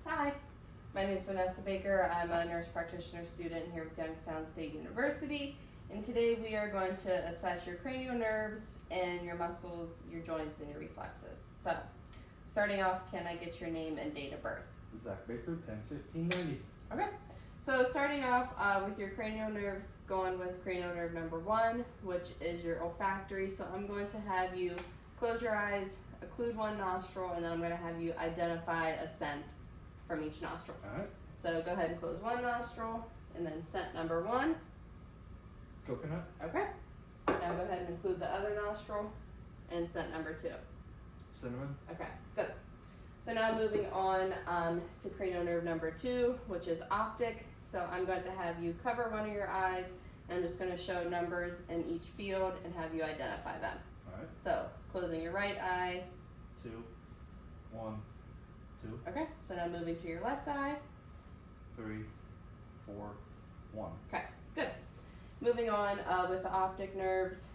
Hi, my name is Vanessa Baker. I'm a nurse practitioner student here with Youngstown State University, and today we are going to assess your cranial nerves and your muscles, your joints, and your reflexes. So, starting off, can I get your name and date of birth? Zach Baker, 10/15/90. Okay, so starting off with your cranial nerves, going with cranial nerve number 1, which is your olfactory. So I'm going to have you close your eyes, occlude one nostril, and then I'm going to have you identify a scent from each nostril. Alright. So go ahead and close one nostril, and then scent number 1. Coconut. Okay. Now go ahead and include the other nostril, and scent number 2. Cinnamon. Okay, good. So now moving on to cranial nerve number 2, which is optic. So I'm going to have you cover one of your eyes, and I'm just going to show numbers in each field and have you identify them. Alright. So closing your right eye. 2, 1, 2, Okay, so now moving to your left eye. 3, 4, 1. Okay, good. Moving on with the optic nerves,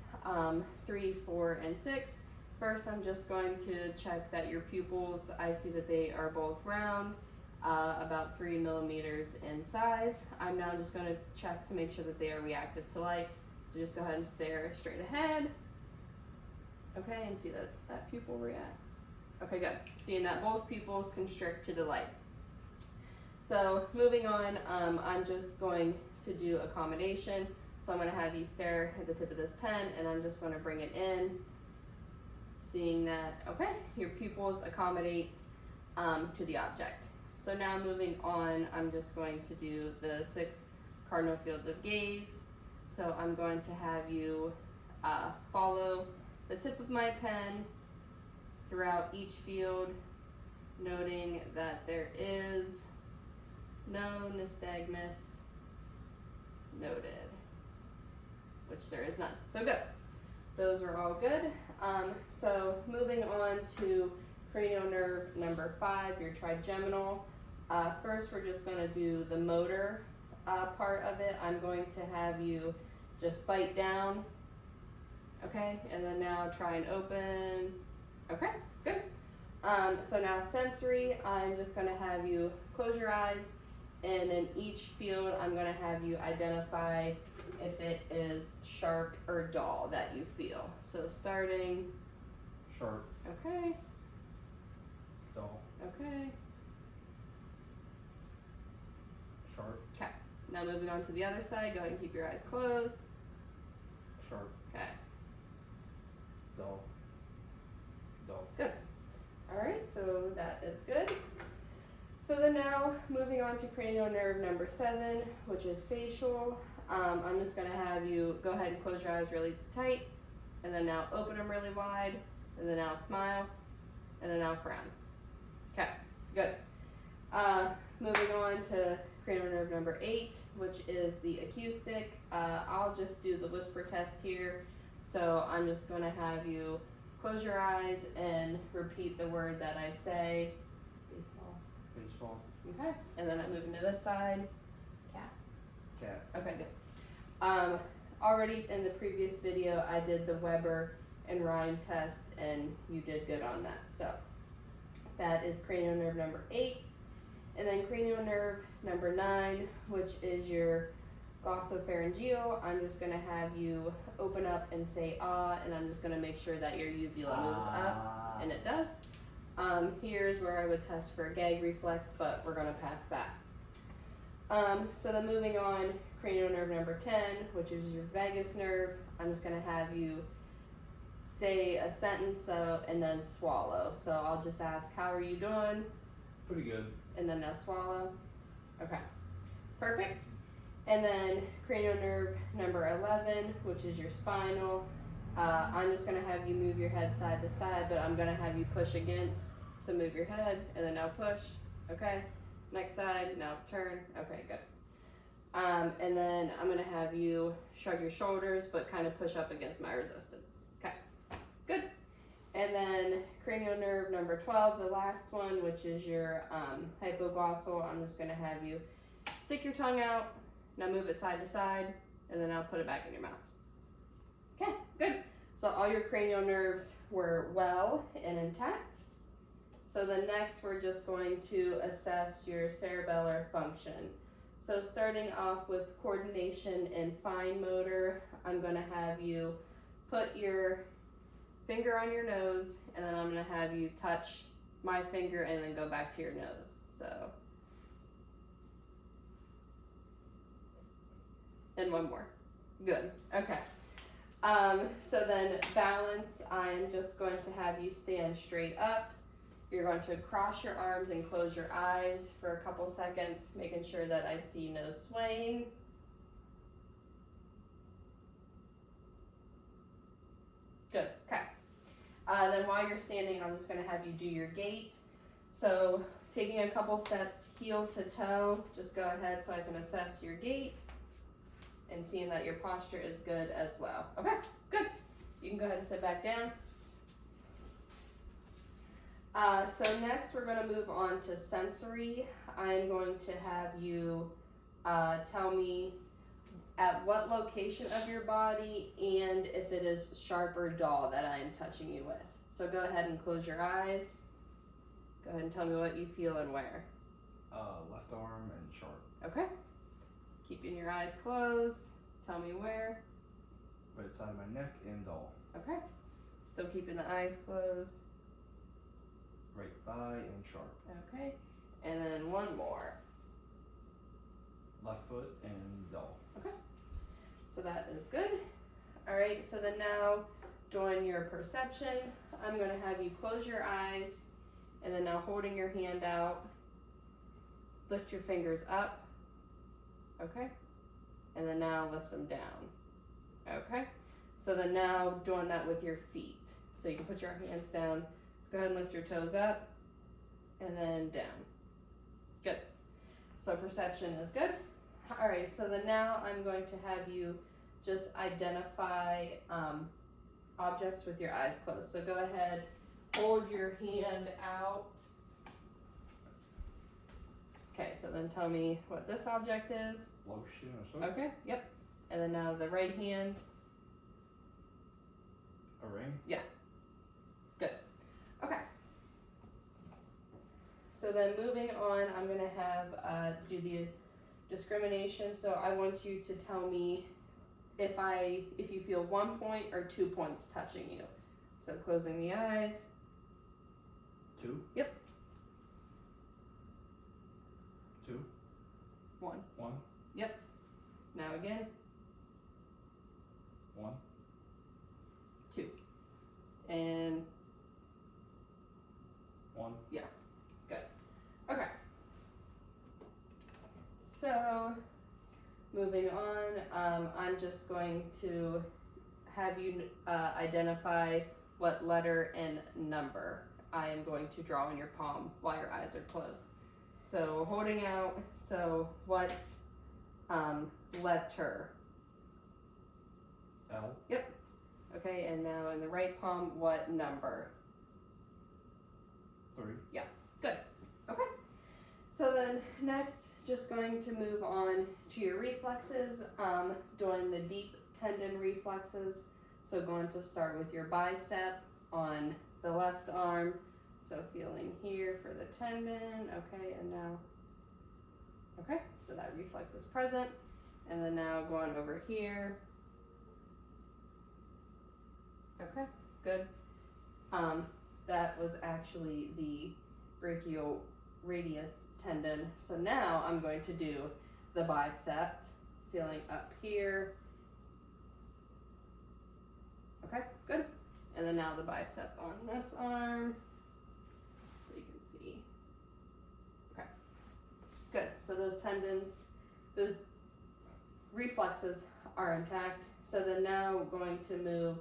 3, 4, and 6. First, I'm just going to check that your pupils, I see that they are both round, about 3 millimeters in size. I'm now just going to check to make sure that they are reactive to light. So just go ahead and stare straight ahead. Okay, and see that that pupil reacts. Okay, good. Seeing that both pupils constrict to the light. So moving on, I'm just going to do accommodation. So I'm going to have you stare at the tip of this pen, and I'm just going to bring it in. Seeing that, okay, your pupils accommodate to the object. So now moving on, I'm just going to do the 6 cardinal fields of gaze. So I'm going to have you follow the tip of my pen throughout each field, noting that there is no nystagmus noted, which there is none. So good. Those are all good. So moving on to cranial nerve number 5, your trigeminal. First, we're just going to do the motor part of it. I'm going to have you just bite down, okay, and then now try and open. Okay, good. So now sensory, I'm just going to have you close your eyes, and in each field, I'm going to have you identify if it is sharp or dull that you feel. So starting. Sharp. Okay. Dull. Okay. Sharp. Okay. Now moving on to the other side, go ahead and keep your eyes closed. Sharp. Okay. Dull. Dull. Good. Alright, so that is good. So then now moving on to cranial nerve number 7, which is facial. I'm just going to have you go ahead and close your eyes really tight, and then now open them really wide, and then now smile, and then now frown. Okay, good. Moving on to cranial nerve number 8, which is the acoustic. I'll just do the whisper test here. So I'm just going to have you close your eyes and repeat the word that I say. Baseball. Baseball. Okay, and then I'm moving to this side. Cat. Cat. Okay, good. Already in the previous video, I did the Weber and Rhine test, and you did good on that. So that is cranial nerve number 8. And then cranial nerve number 9, which is your glossopharyngeal. I'm just going to have you open up and say ah, and I'm just going to make sure that your uvula moves up, and it does. Here's where I would test for a gag reflex, but we're going to pass that. So then moving on, cranial nerve number 10, which is your vagus nerve. I'm just going to have you say a sentence and then swallow. So I'll just ask, how are you doing? Pretty good. And then now swallow. Okay, perfect. And then cranial nerve number 11, which is your spinal. I'm just going to have you move your head side to side, but I'm going to have you push against. So move your head, and then now push. Okay, next side, now turn. Okay, good. And then I'm going to have you shrug your shoulders, but kind of push up against my resistance. Okay, good. And then cranial nerve number 12, the last one, which is your hypoglossal. I'm just going to have you stick your tongue out, now move it side to side, and then I'll put it back in your mouth. Okay, good. So all your cranial nerves were well and intact. So then next we're just going to assess your cerebellar function. So starting off with coordination and fine motor, I'm gonna have you put your finger on your nose, and then I'm gonna have you touch my finger and then go back to your nose. So, and one more. Good, okay. So then balance, I'm just going to have you stand straight up. You're going to cross your arms and close your eyes for a couple seconds, making sure that I see no swaying. Good, okay. Then while you're standing, I'm just gonna have you do your gait. So taking a couple steps heel to toe, just go ahead so I can assess your gait and seeing that your posture is good as well. Okay, good. You can go ahead and sit back down. So next we're gonna move on to sensory. I'm going to have you tell me at what location of your body and if it is sharp or dull that I am touching you with. So go ahead and close your eyes. Go ahead and tell me what you feel and where. Left arm and sharp. Okay. Keeping your eyes closed. Tell me where. Right side of my neck and dull. Okay. Still keeping the eyes closed. Right thigh and sharp. Okay. And then one more. Left foot and dull. Okay. So that is good. All right. So then now doing your perception, I'm going to have you close your eyes and then now holding your hand out, lift your fingers up. Okay. And then now lift them down. Okay. So then now doing that with your feet. So you can put your hands down. Let's go ahead and lift your toes up and then down. Good. So perception is good. All right, so then now I'm going to have you just identify objects with your eyes closed. So go ahead, hold your hand out. Okay, so then tell me what this object is. Lotion or soap. Okay, yep. And then now the right hand. A ring. Yeah. Good. Okay. So then moving on, I'm going to have do the discrimination. So I want you to tell me if you feel 1 point or 2 points touching you. So closing the eyes. 2. Yep. 2. 1. 1. Yep. Now again. 1. 2. And 1. yeah. Good. Okay. So moving on, I'm just going to have you identify what letter and number I am going to draw in your palm while your eyes are closed. So holding out, so what letter? L. Yep. Okay, and now in the right palm, what number? 3. Yeah, good. Okay. So then next, just going to move on to your reflexes, doing the deep tendon reflexes. So going to start with your bicep on the left arm. So feeling here for the tendon, okay, and now, okay, so that reflex is present. And then now going over here. Okay, good. That was actually the brachial radius tendon. So now I'm going to do the bicep, feeling up here. Okay, good. And then now the bicep on this arm, so you can see. Okay, good. So those tendons, those reflexes are intact. So then now we're going to move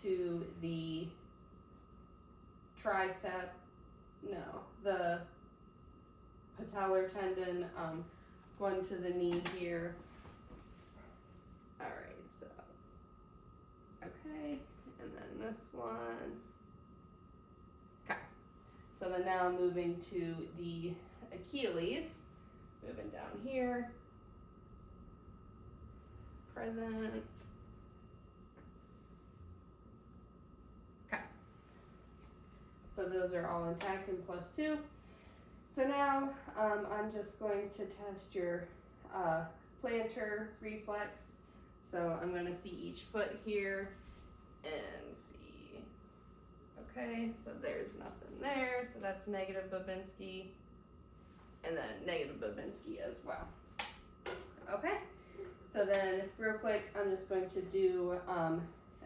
to the tricep, the patellar tendon, going to the knee here. All right, so, okay, and then this one. Okay, so then now moving to the Achilles, moving down here, present. So those are all intact and +2. So now I'm just going to test your plantar reflex. So I'm going to see each foot here and see. Okay, so there's nothing there. So that's negative Babinski. And then negative Babinski as well. Okay, so then real quick, I'm just going to do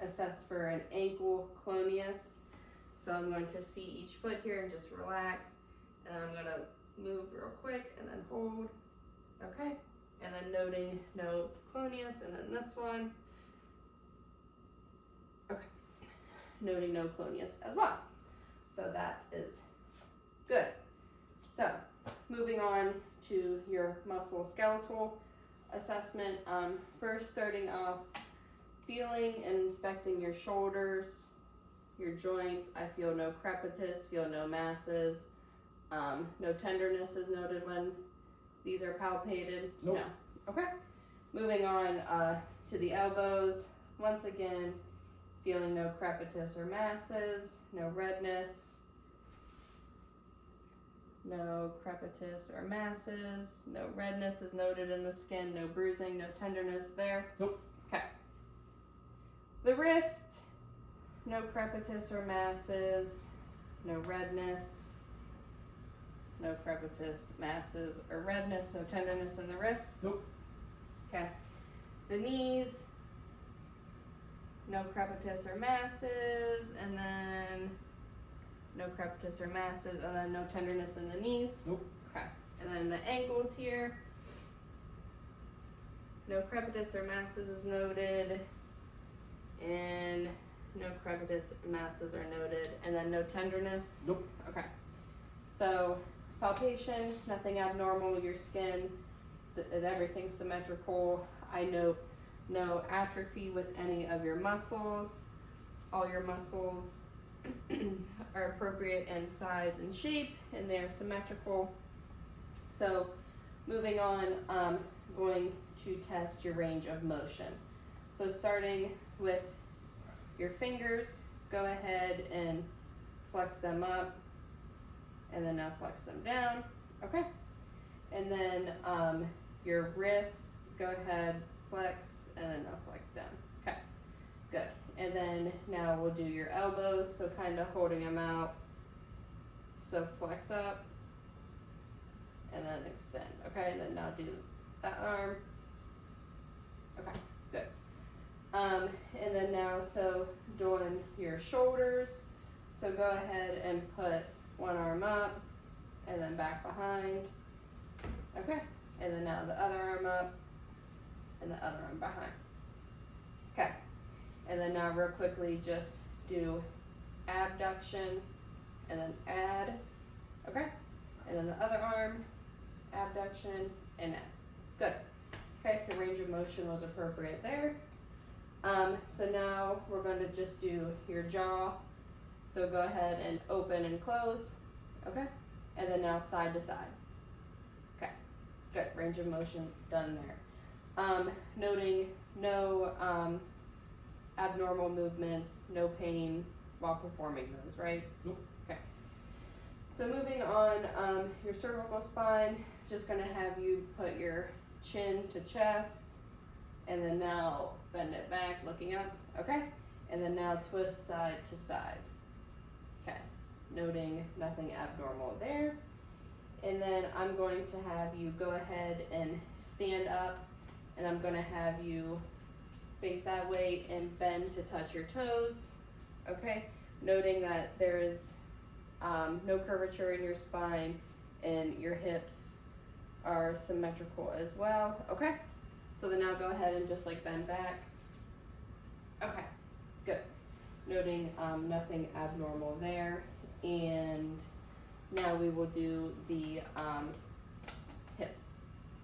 assess for an ankle clonius. So I'm going to see each foot here and just relax. And I'm going to move real quick and then hold. Okay, and then noting no clonius, and then this one. Okay, noting no clonius as well. So that is good. So moving on to your musculoskeletal assessment. First starting off, feeling and inspecting your shoulders, your joints. I feel no crepitus, feel no masses. No tenderness is noted when these are palpated. Nope. No. Okay. Moving on to the elbows. Once again, feeling no crepitus or masses, no redness, no crepitus or masses, no redness is noted in the skin, no bruising, no tenderness there. Nope. Okay. The wrist, no crepitus or masses, no redness, no crepitus, masses, or redness, no tenderness in the wrist. Nope. Okay. The knees, no crepitus or masses, and then no crepitus or masses, and then no tenderness in the knees. Nope. Okay. And then the ankles here, no crepitus or masses is noted, and no crepitus masses are noted, and then no tenderness. Nope. Okay. So palpation, nothing abnormal. Your skin, everything's symmetrical. I note no atrophy with any of your muscles. All your muscles are appropriate in size and shape, and they're symmetrical. So moving on, going to test your range of motion. So starting with your fingers, go ahead and flex them up, and then now flex them down. Okay. And then your wrists, go ahead, flex, and then now flex down. Okay, good. And then now we'll do your elbows, so kind of holding them out. So flex up, and then extend. Okay, and then now do that arm. Okay, good. And then now, so doing your shoulders. So go ahead and put one arm up, and then back behind. Okay, and then now the other arm up, and the other arm behind. Okay, and then now real quickly just do abduction, and then add. Okay, and then the other arm, abduction, and add. Good. Okay, so range of motion was appropriate there. So now we're going to just do your jaw. So go ahead and open and close. Okay, and then now side to side. Okay, good. Range of motion done there. Noting no abnormal movements, no pain while performing those, right? Nope. Okay. So moving on, your cervical spine, just going to have you put your chin to chest, and then now bend it back, looking up. Okay, and then now twist side to side. Okay, noting nothing abnormal there. And then I'm going to have you go ahead and stand up, and I'm going to have you face that way and bend to touch your toes. Okay, noting that there is no curvature in your spine, and your hips are symmetrical as well. Okay, so then now go ahead and just like bend back. Okay, good. Noting nothing abnormal there. And now we will do the hips.